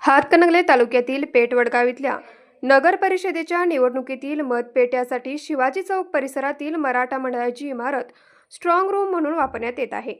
हातकणंगले तालुक्यातील पेठवडगाव इथल्या नगर परिषदेच्या निवडणुकीतील मतपेट्यासाठी शिवाजी चौक परिसरातील मराठा मंडळाची इमारत स्ट्रॉंग रूम म्हणून वापरण्यात येत आहे.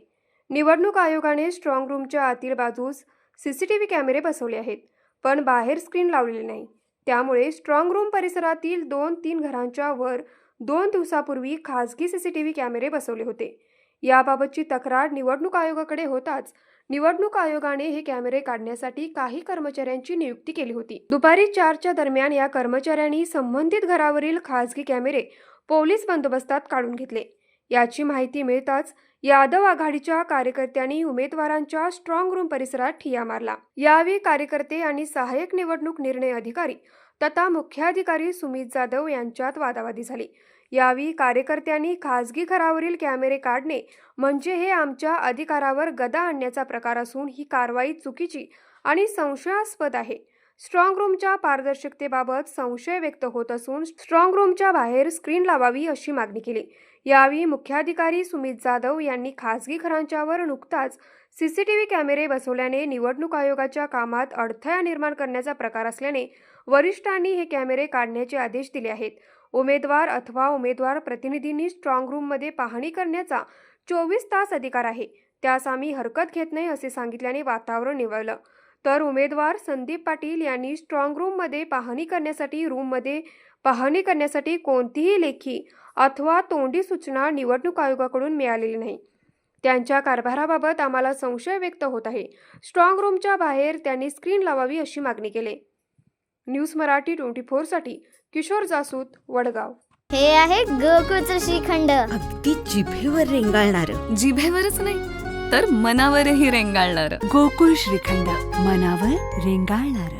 निवडणूक आयोगाने स्ट्रॉंग रूमच्या आतील बाजूस सीसीटीव्ही कॅमेरे बसवले आहेत, पण बाहेर स्क्रीन लावलेली नाही. त्यामुळे स्ट्रॉंग रूम परिसरातील 2-3 घरांच्या वर 2 दिवसापूर्वी खासगी सीसीटीव्ही कॅमेरे बसवले होते. याबाबतची तक्रार निवडणूक आयोगाकडे होताच निवडणूक आयोगाने हे कॅमेरे काढण्यासाठी काही कर्मचाऱ्यांची नियुक्ती केली होती. दुपारी 4च्या दरम्यान या कर्मचाऱ्यांनी संबंधित घरावरील खासगी कॅमेरे पोलीस बंदोबस्तात काढून घेतले. याची माहिती मिळताच यादव आघाडीच्या कार्यकर्त्यांनी उमेदवारांच्या स्ट्रॉंग रूम परिसरात ठिय्या मारला. यावेळी कार्यकर्ते आणि सहाय्यक निवडणूक निर्णय अधिकारी तथा मुख्याधिकारी सुमित जाधव यांच्यात वादावादी झाली. यावेळी कार्यकर्त्यांनी खासगी घरावरील कॅमेरे काढणे म्हणजे हे आमच्या अधिकारावर गदा आणण्याचा प्रकार असून ही कारवाई चुकीची आणि संशयास्पद आहे. स्ट्रॉंग रूमच्या पारदर्शकतेबाबत संशय व्यक्त होत असून स्ट्रॉंग रूमच्या बाहेर स्क्रीन लावावी अशी मागणी केली. यावेळी मुख्याधिकारी सुमित जाधव यांनी खासगी घरांच्यावर नुकताच सीसीटीव्ही कॅमेरे बसवल्याने निवडणूक आयोगाच्या कामात अडथळा निर्माण करण्याचा प्रकार असल्याने वरिष्ठांनी हे कॅमेरे काढण्याचे आदेश दिले आहेत. उमेदवार अथवा उमेदवार प्रतिनिधींनी स्ट्रॉंग रूममध्ये पाहणी करण्याचा 24 तास अधिकार आहे, त्यास आम्ही हरकत घेत नाही असे सांगितल्याने वातावरण निवळलं. तर उमेदवार संदीप पाटील यांनी स्ट्रॉंग रूममध्ये पाहणी करण्यासाठी कोणतीही लेखी अथवा तोंडी सूचना निवडणूक आयोगाकडून मिळालेली नाही. त्यांच्या कारभाराबाबत आम्हाला संशय व्यक्त होत आहे. स्ट्रॉंग रूमच्या बाहेर त्यांनी स्क्रीन लावावी अशी मागणी केली. न्यूज मराठी 24 साठी किशोर जासूत, वडगाव. हे आहे गोकुळचं श्रीखंड. अगदी जिभेवर रेंगाळणार. जिभेवरच नाही तर मनावरही रेंगाळणार. गोकुळ श्रीखंड, मनावर रेंगाळणार.